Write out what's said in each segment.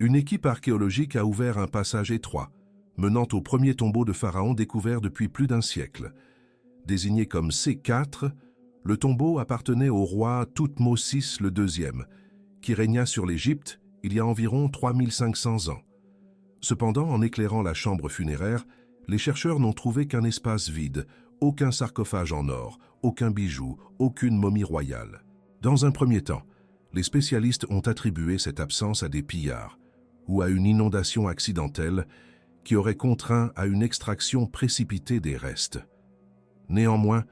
Une équipe archéologique a ouvert un passage étroit, menant au premier tombeau de pharaon découvert depuis plus d'un siècle. Désigné comme C4, le tombeau appartenait au roi Thoutmôsis II, qui régna sur l'Égypte il y a environ 3500 ans. Cependant, en éclairant la chambre funéraire, les chercheurs n'ont trouvé qu'un espace vide, aucun sarcophage en or, aucun bijou, aucune momie royale. Dans un premier temps, les spécialistes ont attribué cette absence à des pillards ou à une inondation accidentelle qui aurait contraint à une extraction précipitée des restes. Néanmoins,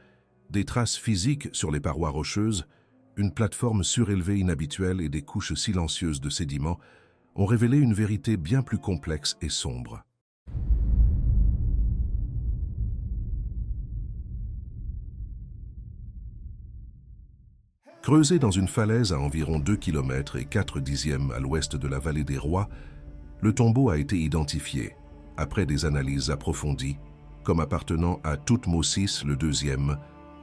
des traces physiques sur les parois rocheuses, une plateforme surélevée inhabituelle et des couches silencieuses de sédiments ont révélé une vérité bien plus complexe et sombre. Creusé dans une falaise à environ 2 km et 4/10 à l'ouest de la vallée des Rois, le tombeau a été identifié, après des analyses approfondies, comme appartenant à Thoutmôsis II,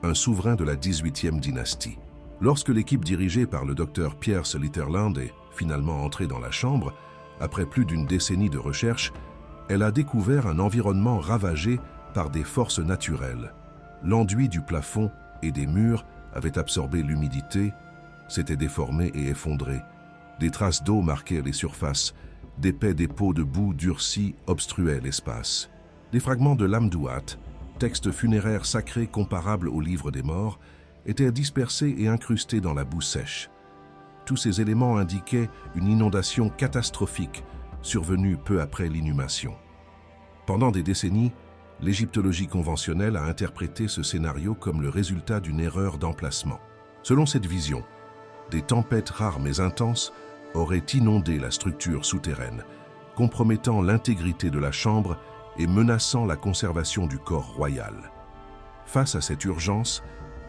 un souverain de la 18e dynastie. Lorsque l'équipe dirigée par le docteur Piers Litherland est finalement entrée dans la chambre, après plus d'une décennie de recherche, elle a découvert un environnement ravagé par des forces naturelles. L'enduit du plafond et des murs avait absorbé l'humidité, s'était déformé et effondré. Des traces d'eau marquaient les surfaces, d'épais dépôts de boue durcie obstruaient l'espace. Des fragments de l'Amduat, texte funéraire sacré comparable au livre des morts, étaient dispersés et incrustés dans la boue sèche. Tous ces éléments indiquaient une inondation catastrophique survenue peu après l'inhumation. Pendant des décennies, l'égyptologie conventionnelle a interprété ce scénario comme le résultat d'une erreur d'emplacement. Selon cette vision, des tempêtes rares mais intenses auraient inondé la structure souterraine, compromettant l'intégrité de la chambre et menaçant la conservation du corps royal. Face à cette urgence,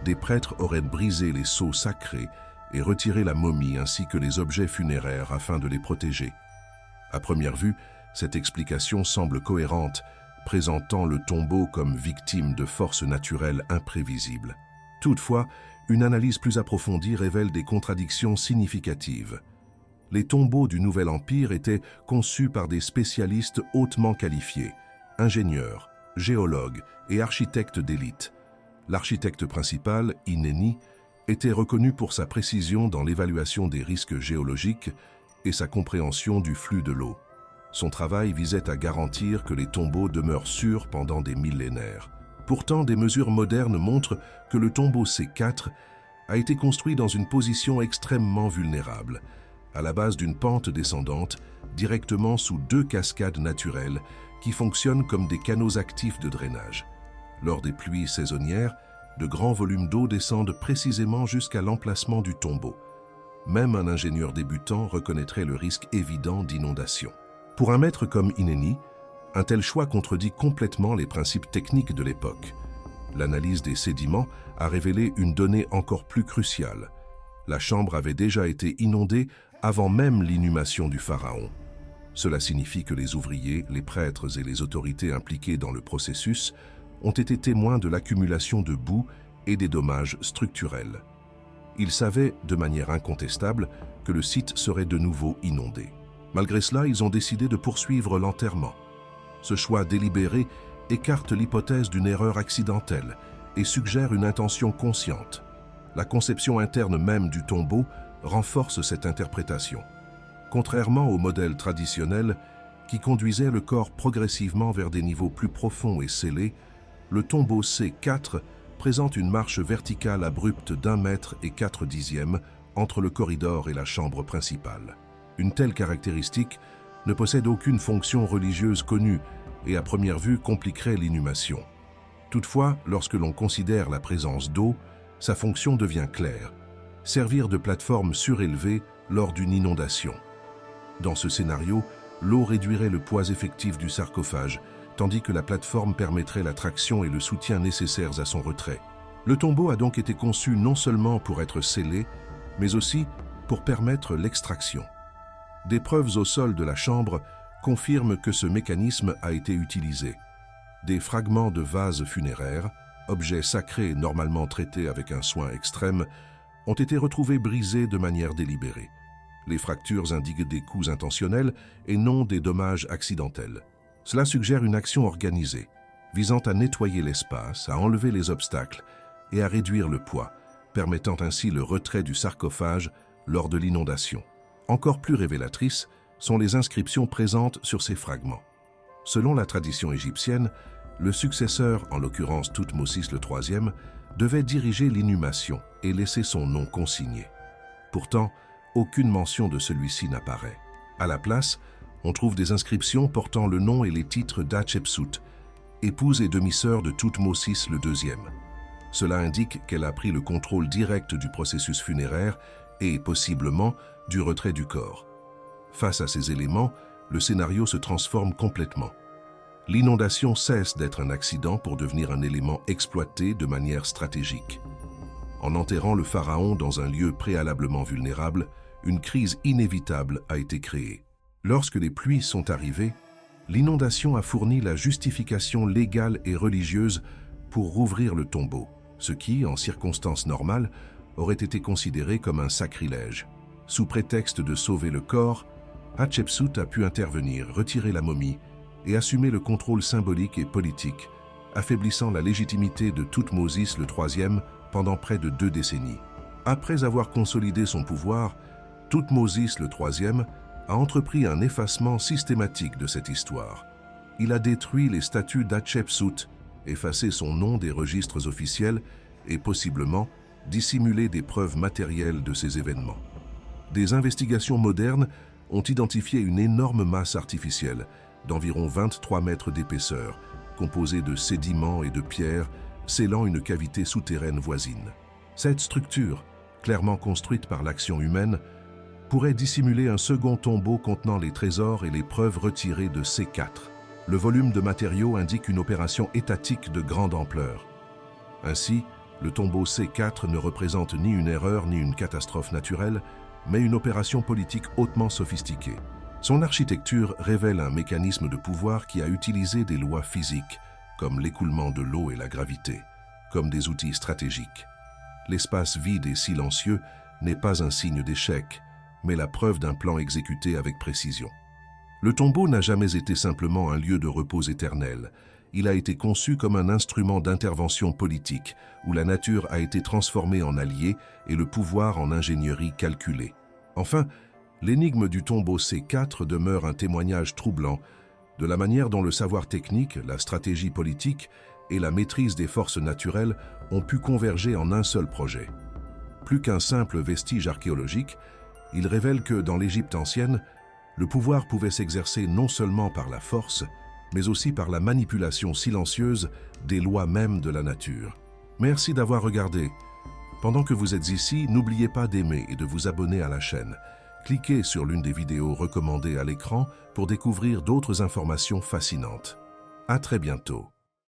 des prêtres auraient brisé les sceaux sacrés et retiré la momie ainsi que les objets funéraires afin de les protéger. À première vue, cette explication semble cohérente, présentant le tombeau comme victime de forces naturelles imprévisibles. Toutefois, une analyse plus approfondie révèle des contradictions significatives. Les tombeaux du Nouvel Empire étaient conçus par des spécialistes hautement qualifiés, ingénieurs, géologues et architectes d'élite. L'architecte principal, Inéni, était reconnu pour sa précision dans l'évaluation des risques géologiques et sa compréhension du flux de l'eau. Son travail visait à garantir que les tombeaux demeurent sûrs pendant des millénaires. Pourtant, des mesures modernes montrent que le tombeau C4 a été construit dans une position extrêmement vulnérable, à la base d'une pente descendante, directement sous 2 cascades naturelles qui fonctionnent comme des canaux actifs de drainage. Lors des pluies saisonnières, de grands volumes d'eau descendent précisément jusqu'à l'emplacement du tombeau. Même un ingénieur débutant reconnaîtrait le risque évident d'inondation. Pour un maître comme Inéni, un tel choix contredit complètement les principes techniques de l'époque. L'analyse des sédiments a révélé une donnée encore plus cruciale. La chambre avait déjà été inondée avant même l'inhumation du pharaon. Cela signifie que les ouvriers, les prêtres et les autorités impliquées dans le processus ont été témoins de l'accumulation de boue et des dommages structurels. Ils savaient, de manière incontestable, que le site serait de nouveau inondé. Malgré cela, ils ont décidé de poursuivre l'enterrement. Ce choix délibéré écarte l'hypothèse d'une erreur accidentelle et suggère une intention consciente. La conception interne même du tombeau renforce cette interprétation. Contrairement au modèle traditionnel qui conduisait le corps progressivement vers des niveaux plus profonds et scellés, le tombeau C4 présente une marche verticale abrupte d'1 mètre et 4/10 entre le corridor et la chambre principale. Une telle caractéristique ne possède aucune fonction religieuse connue et à première vue compliquerait l'inhumation. Toutefois, lorsque l'on considère la présence d'eau, sa fonction devient claire, servir de plateforme surélevée lors d'une inondation. Dans ce scénario, l'eau réduirait le poids effectif du sarcophage, tandis que la plateforme permettrait la traction et le soutien nécessaires à son retrait. Le tombeau a donc été conçu non seulement pour être scellé, mais aussi pour permettre l'extraction. Des preuves au sol de la chambre confirment que ce mécanisme a été utilisé. Des fragments de vases funéraires, objets sacrés normalement traités avec un soin extrême, ont été retrouvés brisés de manière délibérée. Les fractures indiquent des coups intentionnels et non des dommages accidentels. Cela suggère une action organisée, visant à nettoyer l'espace, à enlever les obstacles et à réduire le poids, permettant ainsi le retrait du sarcophage lors de l'inondation. Encore plus révélatrices sont les inscriptions présentes sur ces fragments. Selon la tradition égyptienne, le successeur, en l'occurrence Thoutmôsis III, devait diriger l'inhumation et laisser son nom consigné. Pourtant, aucune mention de celui-ci n'apparaît. À la place, on trouve des inscriptions portant le nom et les titres d'Hatchepsout, épouse et demi-sœur de Thoutmôsis II. Cela indique qu'elle a pris le contrôle direct du processus funéraire et, possiblement, du retrait du corps. Face à ces éléments, le scénario se transforme complètement. L'inondation cesse d'être un accident pour devenir un élément exploité de manière stratégique. En enterrant le pharaon dans un lieu préalablement vulnérable, une crise inévitable a été créée. Lorsque les pluies sont arrivées, l'inondation a fourni la justification légale et religieuse pour rouvrir le tombeau, ce qui, en circonstances normales, aurait été considéré comme un sacrilège. Sous prétexte de sauver le corps, Hatshepsut a pu intervenir, retirer la momie et assumer le contrôle symbolique et politique, affaiblissant la légitimité de Thoutmôsis III pendant près de 2 décennies. Après avoir consolidé son pouvoir, Thoutmôsis III a entrepris un effacement systématique de cette histoire. Il a détruit les statues d'Hatshepsut, effacé son nom des registres officiels et possiblement dissimulé des preuves matérielles de ces événements. Des investigations modernes ont identifié une énorme masse artificielle d'environ 23 mètres d'épaisseur, composée de sédiments et de pierres, scellant une cavité souterraine voisine. Cette structure, clairement construite par l'action humaine, pourrait dissimuler un second tombeau contenant les trésors et les preuves retirées de C4. Le volume de matériaux indique une opération étatique de grande ampleur. Ainsi, le tombeau C4 ne représente ni une erreur ni une catastrophe naturelle, mais une opération politique hautement sophistiquée. Son architecture révèle un mécanisme de pouvoir qui a utilisé des lois physiques, comme l'écoulement de l'eau et la gravité, comme des outils stratégiques. L'espace vide et silencieux n'est pas un signe d'échec, mais la preuve d'un plan exécuté avec précision. Le tombeau n'a jamais été simplement un lieu de repos éternel. Il a été conçu comme un instrument d'intervention politique, où la nature a été transformée en allié et le pouvoir en ingénierie calculée. Enfin, l'énigme du tombeau C4 demeure un témoignage troublant de la manière dont le savoir technique, la stratégie politique et la maîtrise des forces naturelles ont pu converger en un seul projet. Plus qu'un simple vestige archéologique, il révèle que, dans l'Égypte ancienne, le pouvoir pouvait s'exercer non seulement par la force, mais aussi par la manipulation silencieuse des lois mêmes de la nature. Merci d'avoir regardé. Pendant que vous êtes ici, n'oubliez pas d'aimer et de vous abonner à la chaîne. Cliquez sur l'une des vidéos recommandées à l'écran pour découvrir d'autres informations fascinantes. À très bientôt.